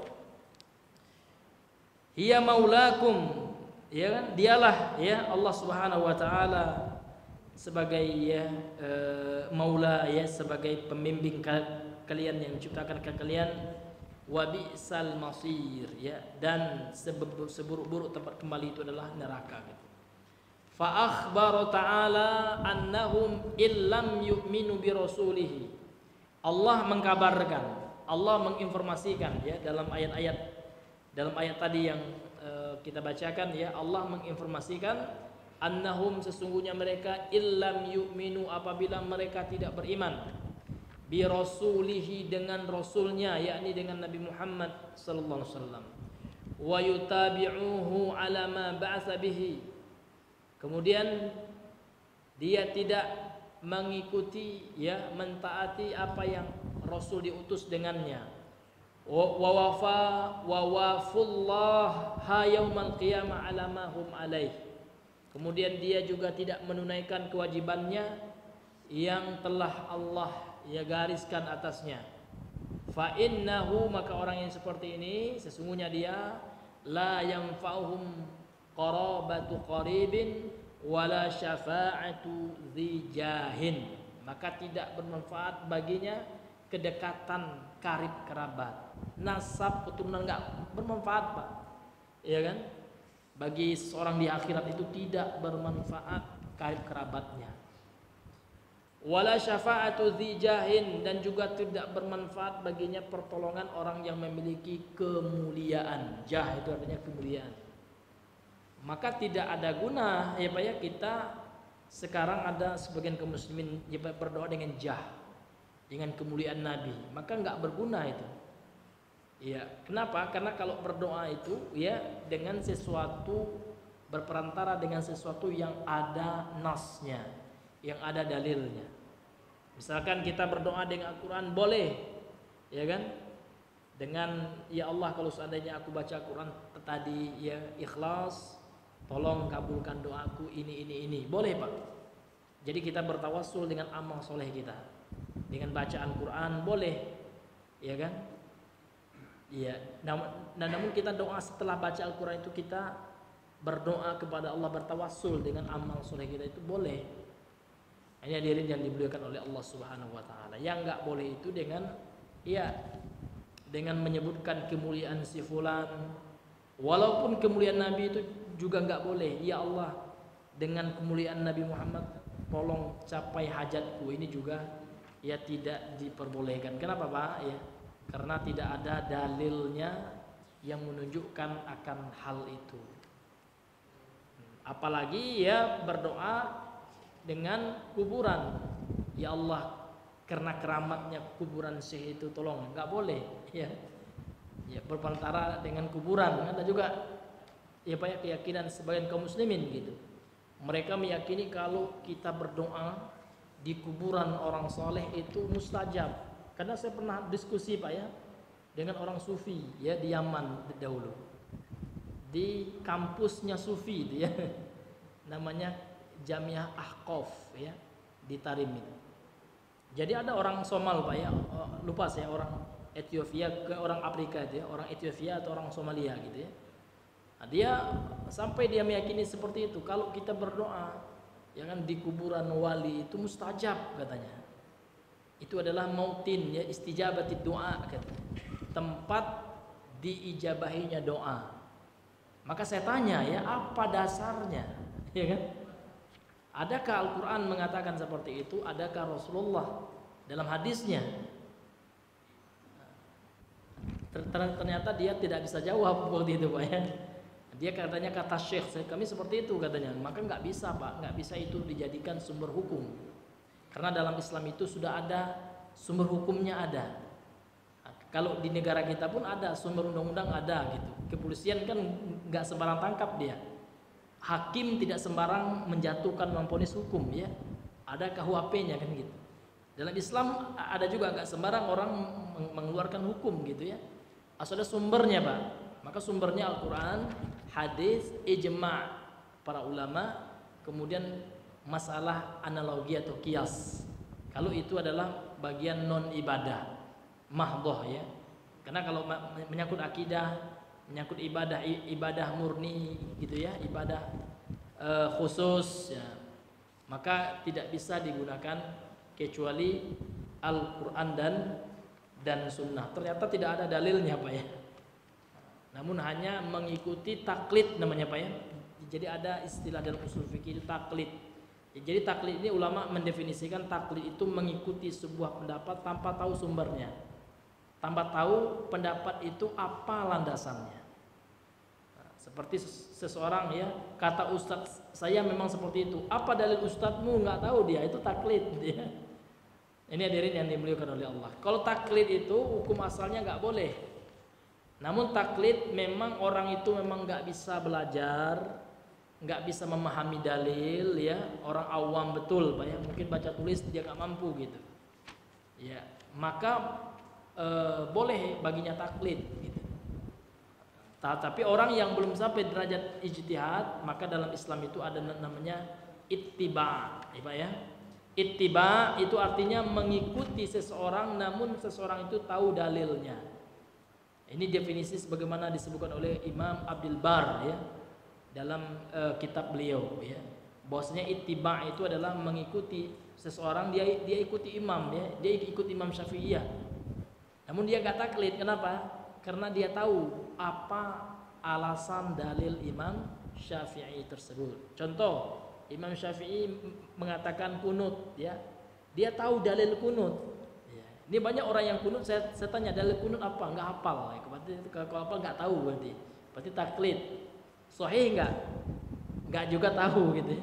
hiya maulakum, ya kan? Dialah, ya, Allah Subhanahu wa taala sebagai, ya, maula, ya, sebagai pembimbing kalian yang menciptakan kalian. Wa bi'sal masir, ya, dan seburuk-buruk tempat kembali itu adalah neraka gitu. Fa akhbara ta'ala annahum illam yu'minu bi rasulihi. Allah mengkabarkan, Allah menginformasikan, ya, dalam ayat tadi yang kita bacakan, ya, Allah menginformasikan annahum, sesungguhnya mereka, illam yu'minu, apabila mereka tidak beriman, bi rasulihi, dengan rasulnya, yakni dengan Nabi Muhammad sallallahu alaihi wasallam, wa yutabi'uhu ala ma ba'atsa bihi, kemudian dia tidak mengikuti, ya, mentaati apa yang Rasul diutus dengannya. Wa wafullah ha yaumal qiyamah ala ma hum alaih. Kemudian dia juga tidak menunaikan kewajibannya yang telah Allah, ya, gariskan atasnya. Fa innahu, maka orang yang seperti ini sesungguhnya dia la yanfa'uhum qarabatu qaribin wala syafa'atu dzi jahin, maka tidak bermanfaat baginya kedekatan karib kerabat, nasab keturunan, enggak bermanfaat, Pak, ya kan? Bagi seorang di akhirat itu tidak bermanfaat karib kerabatnya. wala syafa'atu dzi jahin, dan juga tidak bermanfaat baginya pertolongan orang yang memiliki kemuliaan. Jah itu artinya kemuliaan. Maka tidak ada guna ya Pak ya kita sekarang ada sebagian kaum muslimin ya Pak, berdoa dengan jah, dengan kemuliaan Nabi, maka nggak berguna itu. Ya, kenapa? Karena kalau berdoa itu ya dengan sesuatu, berperantara dengan sesuatu yang ada nasnya, yang ada dalilnya. Misalkan kita berdoa dengan Al-Quran boleh, ya kan? Dengan ya Allah kalau seandainya aku baca Al-Quran tadi ya ikhlas, tolong kabulkan doaku ini, boleh Pak. Jadi kita bertawassul dengan amal soleh kita, dengan bacaan Quran boleh, ya kan? Iya. Namun kita doa setelah baca Al-Quran itu kita berdoa kepada Allah, bertawassul dengan amal soleh kita itu boleh. Ini hadirin yang dimuliakan oleh Allah Subhanahu wa taala. Yang enggak boleh itu dengan menyebutkan kemuliaan si fulan. Walaupun kemuliaan Nabi itu juga enggak boleh. Ya Allah, dengan kemuliaan Nabi Muhammad tolong capai hajatku, ini juga ya tidak diperbolehkan. Kenapa Pak? Ya, karena tidak ada dalilnya yang menunjukkan akan hal itu. Apalagi ya berdoa dengan kuburan. Ya Allah, karena keramatnya kuburan Syekh itu tolong, enggak boleh ya. Ya berperantara dengan kuburan. Ada juga ya Pak keyakinan sebagian kaum muslimin gitu. Mereka meyakini kalau kita berdoa di kuburan orang soleh itu mustajab. Karena saya pernah diskusi Pak ya dengan orang sufi ya di Yaman dahulu. Di kampusnya sufi itu ya. Namanya Jamiah Ahqaf ya di Tarim itu. Jadi ada orang Somal Pak ya, lupa saya orang Ethiopia ke orang Afrika itu ya, orang Ethiopia atau orang Somalia gitu ya. Nah, dia sampai dia meyakini seperti itu, kalau kita berdoa ya kan di kuburan wali itu mustajab katanya. Itu adalah mautin ya, istijabatid doa katanya. Tempat diijabahinya doa. Maka saya tanya ya, apa dasarnya? Ya kan? Adakah Al-Quran mengatakan seperti itu? Adakah Rasulullah dalam hadisnya? Ternyata dia tidak bisa jawab waktu itu Pak ya. Dia katanya kata Syekh, kami seperti itu katanya. Maka nggak bisa Pak, nggak bisa itu dijadikan sumber hukum. Karena dalam Islam itu sudah ada sumber hukumnya ada. Kalau di negara kita pun ada sumber undang-undang ada gitu. Kepolisian kan nggak sembarang tangkap dia. Hakim tidak sembarang menjatuhkan memvonis hukum ya. Ada KUHP-nya kan gitu. Dalam Islam ada juga nggak sembarang orang mengeluarkan hukum gitu ya. Asal ada sumbernya Pak. Maka sumbernya Al-Quran, hadis, ijma' para ulama, kemudian masalah analogi atau kias. Kalau itu adalah bagian non ibadah, mahdhah ya. Karena kalau menyangkut akidah, menyangkut ibadah murni gitu ya, ibadah khusus ya, maka tidak bisa digunakan kecuali Al-Quran dan Sunnah. Ternyata tidak ada dalilnya Pak ya. Namun hanya mengikuti taklid namanya Pak ya. Jadi ada istilah dalam usul fikih itu taklid. Jadi taklid ini ulama mendefinisikan taklid itu mengikuti sebuah pendapat tanpa tahu sumbernya, tanpa tahu pendapat itu apa landasannya. Nah, seperti seseorang ya kata ustadz saya memang seperti itu. Apa dalil ustadzmu? Nggak tahu dia, itu taklid ya. Ini hadirin yang dimuliakan oleh Allah. Kalau taklid itu hukum asalnya nggak boleh. Namun taklid memang orang itu memang nggak bisa belajar, nggak bisa memahami dalil ya, orang awam betul Pak ya, mungkin baca tulis dia nggak mampu gitu ya, maka boleh baginya taklid gitu. Tapi orang yang belum sampai derajat ijtihad, maka dalam Islam itu ada namanya ittiba ya Pak ya. Ittiba itu artinya mengikuti seseorang namun seseorang itu tahu dalilnya. Ini definisi sebagaimana disebutkan oleh Imam Abdul Bar ya dalam kitab beliau ya, bahwasanya ittiba itu adalah mengikuti seseorang, dia ikuti imam ya, dia ikuti Imam Syafi'iyah. Namun dia enggak taklid. Kenapa? Karena dia tahu apa alasan dalil Imam Syafi'i tersebut. Contoh, Imam Syafi'i mengatakan kunut ya. dia tahu dalil kunut. Ya. Ini banyak orang yang kunut, saya tanya dalil kunut apa, nggak hafal. Berarti kalau apa nggak tahu berarti taklid. Sahih nggak? Nggak juga tahu gitu ya.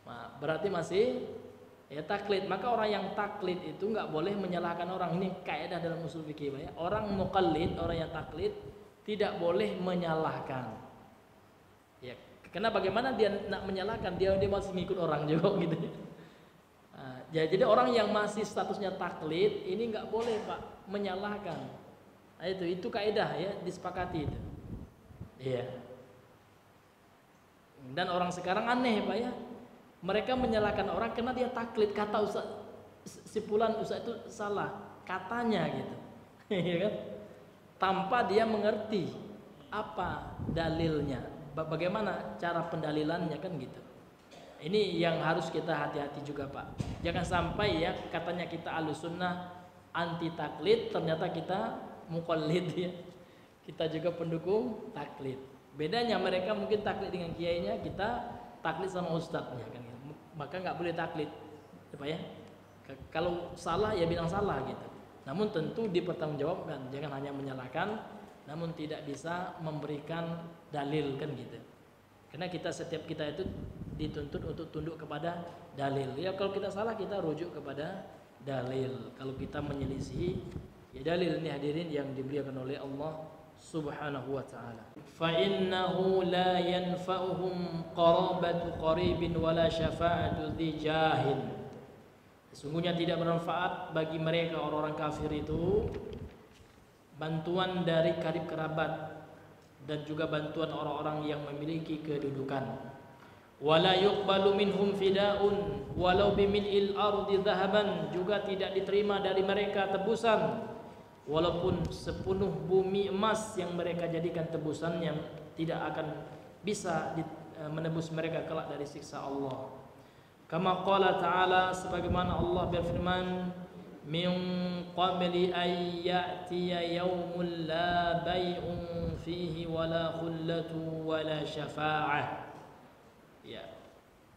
Nah, berarti masih ya taklid. Maka orang yang taklid itu nggak boleh menyalahkan orang. Ini kaidah dalam usul fikih ya. Orang muqallid, orang yang taklid tidak boleh menyalahkan. Ya, karena bagaimana dia nak menyalahkan, dia masih ngikut orang juga gitu. Nah, jadi orang yang masih statusnya taklid ini nggak boleh Pak menyalahkan. Nah, itu kaidah ya, disepakati itu. Iya. Dan orang sekarang aneh Pak ya. Mereka menyalahkan orang karena dia taklid, kata ustaz, si fulan ustaz itu salah katanya gitu. Iya kan? Tanpa dia mengerti apa dalilnya, bagaimana cara pendalilannya kan gitu. Ini yang harus kita hati-hati juga Pak. Jangan sampai ya katanya kita Ahlussunnah anti taklid, ternyata kita muqallid ya. Kita juga pendukung taklid. Bedanya mereka mungkin taklid dengan kiainya, kita taklid sama ustadznya kan gitu. Maka nggak boleh taklid, apa ya? Kalau salah ya bilang salah gitu. Namun tentu dipertanggungjawabkan, jangan hanya menyalahkan, namun tidak bisa memberikan dalil kan gitu. Karena setiap kita itu dituntut untuk tunduk kepada dalil. Ya kalau kita salah kita rujuk kepada dalil. Kalau kita menyelisihi ya dalil. Ini hadirin yang diberikan oleh Allah Subhanahu wa ta'ala. Fa innahu la yanfa'uhum qarabatu qaribin wala syafa'atu dzi jahin. Sesungguhnya tidak bermanfaat bagi mereka orang-orang kafir itu bantuan dari karib kerabat dan juga bantuan orang-orang yang memiliki kedudukan. Wala yuqbalu minhum fida'un walau bimil'il ardi dhahaban, juga tidak diterima dari mereka tebusan walaupun sepenuh bumi emas yang mereka jadikan tebusan yang tidak akan bisa menebus mereka kelak dari siksa Allah. Kama qala ta'ala, sebagaimana Allah berfirman, min qabli ay ya'tiya yaumul la bay'un fihi wala khullatu wala syafa'ah. Ya.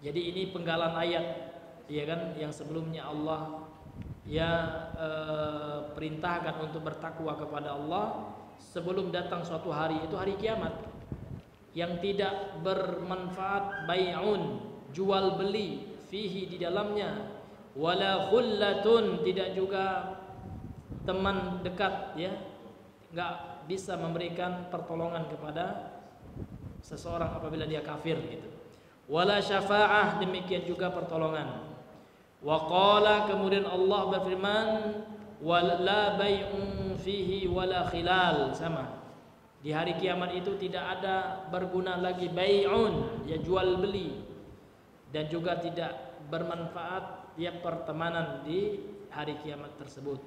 Jadi ini penggalan ayat ya kan yang sebelumnya Allah perintahkan untuk bertakwa kepada Allah sebelum datang suatu hari, itu hari kiamat yang tidak bermanfaat bai'un, jual beli, fihi di dalamnya, wala khullatun, tidak juga teman dekat ya, nggak bisa memberikan pertolongan kepada seseorang apabila dia kafir gitu. Wala syafa'ah, demikian juga pertolongan. Wa qala, kemudian Allah berfirman, wala bai'un fihi wala khilal, sama. Di hari kiamat itu tidak ada berguna lagi bai'un, ya jual beli, dan juga tidak bermanfaat ya pertemanan di hari kiamat tersebut.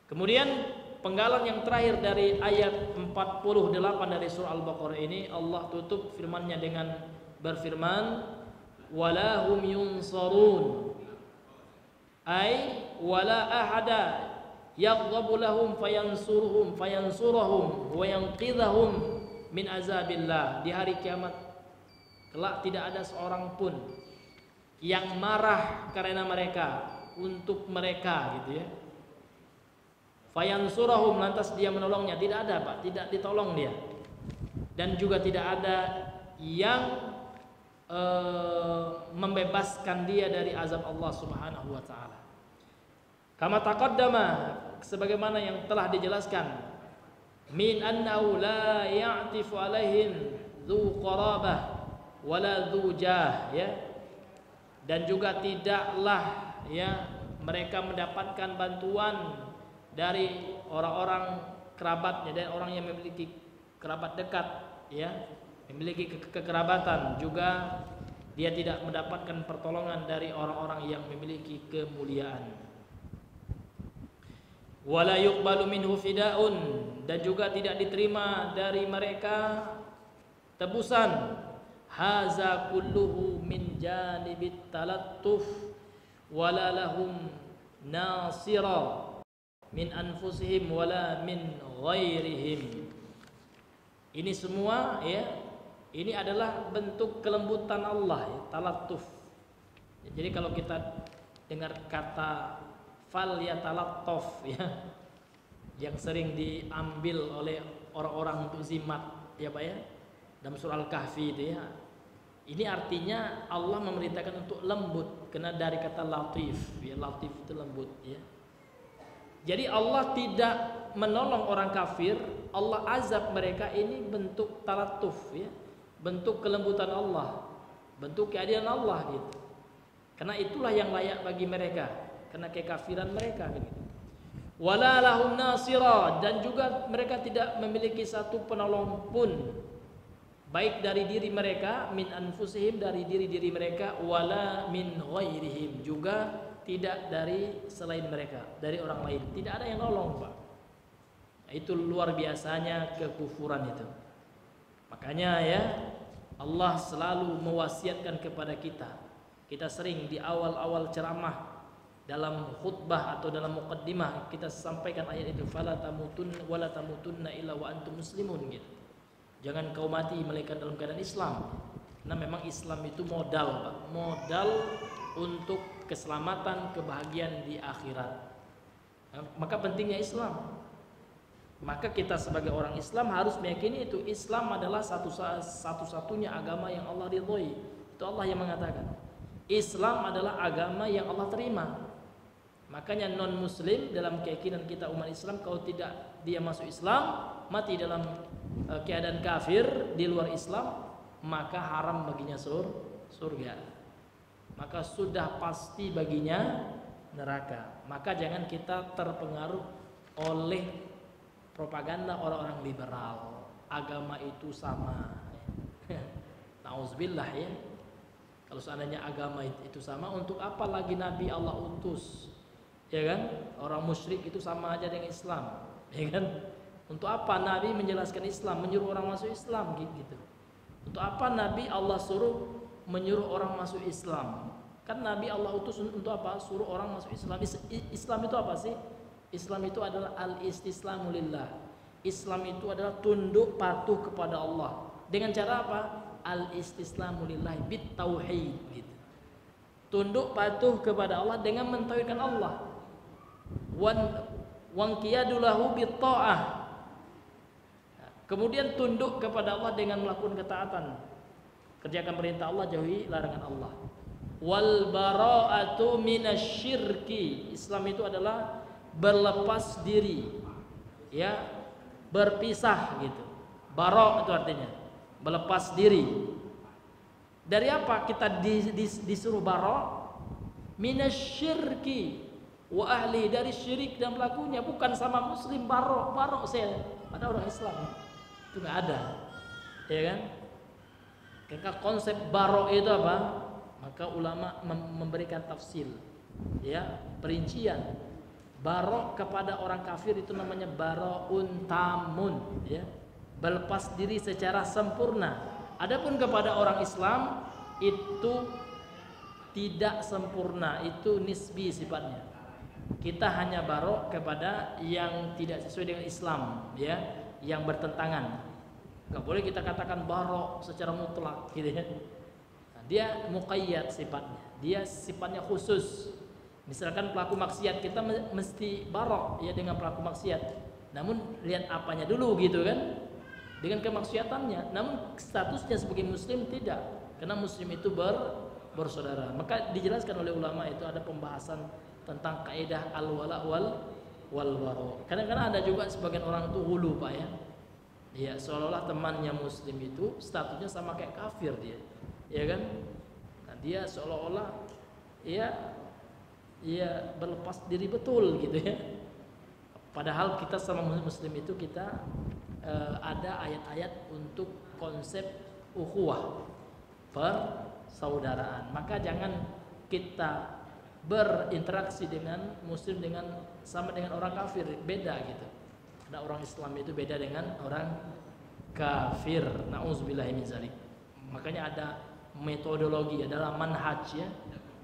Kemudian penggalan yang terakhir dari ayat 48 dari surah Al-Baqarah ini, Allah tutup firman-Nya dengan berfirman, wala hum yunsarun, ay wala ahada yaghdhabu lahum fayansuruhum wa yanqidhahum min azabillah. Di hari kiamat kelak tidak ada seorang pun yang marah karena mereka, untuk mereka gitu ya. Fayansuruhum, lantas dia menolongnya, tidak ada Pak, tidak ditolong dia. Dan juga tidak ada yang membebaskan dia dari azab Allah Subhanahu wa ta'ala. Kama taqaddama, sebagaimana yang telah dijelaskan, min annahu la ya'tifu alaihim dzu qarabah wala dzu jah ya. Dan juga tidaklah ya mereka mendapatkan bantuan dari orang-orang kerabatnya, dan orang yang memiliki kerabat dekat ya, memiliki kekerabatan, juga dia tidak mendapatkan pertolongan dari orang-orang yang memiliki kemuliaan. Wala yuqbalu minhu fida'un, dan juga tidak diterima dari mereka tebusan. Haza kulluhu min janibit talattuf wala lahum nasira min anfusihim wala min ghairihim. Ini semua ya, ini adalah bentuk kelembutan Allah ya, talattuf. Jadi kalau kita dengar kata fal yatalattaf ya, yang sering diambil oleh orang-orang untuk zimat ya Pak ya, dalam surah Al-Kahfi itu ya. Ini artinya Allah memerintahkan untuk lembut, karena dari kata latif ya, latif itu lembut ya. Jadi Allah tidak menolong orang kafir, Allah azab mereka, ini bentuk talatuf ya, bentuk kelembutan Allah, bentuk keadilan Allah gitu. Karena itulah yang layak bagi mereka, karena kekafiran mereka gitu. Wala lahum nasira, dan juga mereka tidak memiliki satu penolong pun, baik dari diri mereka, min anfusihim, dari diri-diri mereka, wala min ghairihim, juga tidak dari selain mereka, dari orang lain. Tidak ada yang nolong Pak. Nah, itu luar biasanya kekufuran itu. Makanya ya, Allah selalu mewasiatkan kepada kita. Kita sering di awal-awal ceramah, dalam khutbah atau dalam muqaddimah, kita sampaikan ayat itu, fala tamutun wala tamutunna illa wa antum muslimun gitu. Jangan kau mati melainkan dalam keadaan Islam. Karena memang Islam itu modal Pak, modal untuk keselamatan, kebahagiaan di akhirat. Maka pentingnya Islam. Maka kita sebagai orang Islam harus meyakini itu, Islam adalah satu-satunya agama yang Allah ridhoi. Itu Allah yang mengatakan. Islam adalah agama yang Allah terima. Makanya non muslim dalam keyakinan kita umat Islam, kalau tidak dia masuk Islam, mati dalam keadaan kafir di luar Islam, maka haram baginya surga. Maka sudah pasti baginya neraka. Maka jangan kita terpengaruh oleh propaganda orang-orang liberal. Agama itu sama. Nauzubillah ya. Kalau seandainya agama itu sama, untuk apa lagi Nabi Allah utus? Ya kan? Orang musyrik itu sama aja dengan Islam. Ya kan? Untuk apa Nabi menjelaskan Islam, menyuruh orang masuk Islam gitu? Untuk apa Nabi Allah suruh menyuruh orang masuk Islam? Kan Nabi Allah utus untuk apa? Suruh orang masuk Islam. Islam itu apa sih? Islam itu adalah al-istislamu lillah. Islam itu adalah tunduk patuh kepada Allah. Dengan cara apa? Al-istislamu lillah bit tauhid gitu. Tunduk patuh kepada Allah dengan mentauhidkan Allah. Wan qiyadu lahu bit ta'ah. Kemudian tunduk kepada Allah dengan melakukan ketaatan. Kerjakan perintah Allah, jauhi larangan Allah. Wal bara'atu minasyirki. Islam itu adalah berlepas diri. Ya, berpisah gitu. Bara' itu artinya berlepas diri. Dari apa kita disuruh bara'? Minasyirki wa ahli, dari syirik dan pelakunya. Bukan sama muslim bara'. Bara' saya ada orang Islam. Itu nggak ada, ya kan? Karena konsep bara' itu apa? Maka ulama memberikan tafsir, ya, perincian. Bara' kepada orang kafir itu namanya bara'un tamun, ya, berlepas diri secara sempurna. Adapun kepada orang Islam itu tidak sempurna, itu nisbi sifatnya. Kita hanya bara' kepada yang tidak sesuai dengan Islam, ya, yang bertentangan. Gak boleh kita katakan bara' secara mutlak gitu ya. Nah, dia muqayyad sifatnya, dia sifatnya khusus. Misalkan pelaku maksiat, kita mesti bara' ya dengan pelaku maksiat. Namun lihat apanya dulu gitu kan, dengan kemaksiatannya. Namun statusnya sebagai muslim tidak, karena muslim itu bersaudara. Maka dijelaskan oleh ulama itu ada pembahasan tentang kaidah al-wala wal bara'. Kadang-kadang ada juga sebagian orang itu hulu Pak ya. Ya, seolah-olah temannya muslim itu statusnya sama kayak kafir dia. Ya kan? Nah, dia seolah-olah ya berlepas diri betul gitu ya. Padahal kita sama muslim itu kita ada ayat-ayat untuk konsep ukhuwah, persaudaraan. Maka jangan kita berinteraksi dengan muslim sama dengan orang kafir, beda gitu. Karena orang Islam itu beda dengan orang kafir. Nauzubillahi min zalik. Makanya ada metodologi, adalah manhaj ya,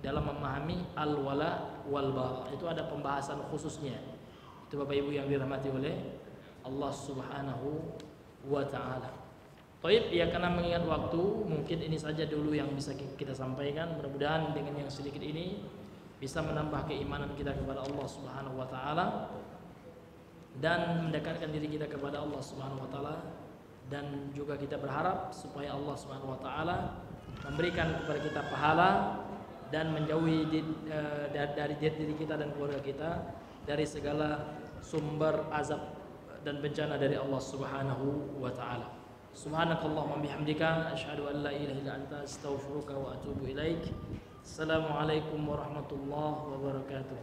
dalam memahami al-wala wal bara'. Itu ada pembahasan khususnya. Itu Bapak Ibu yang dirahmati oleh Allah Subhanahu wa taala. Baik, ya, karena mengingat waktu, mungkin ini saja dulu yang bisa kita sampaikan. Mudah-mudahan dengan yang sedikit ini bisa menambah keimanan kita kepada Allah Subhanahu wa taala dan mendekatkan diri kita kepada Allah Subhanahu wa taala, dan juga kita berharap supaya Allah Subhanahu wa taala memberikan kepada kita pahala dan menjauhi dari diri kita dan keluarga kita dari segala sumber azab dan bencana dari Allah Subhanahu wa taala. Subhanakallahumma bihamdika asyhadu an la ilaha illa anta astaghfiruka wa atubu ilaik. Assalamualaikum warahmatullahi wabarakatuh.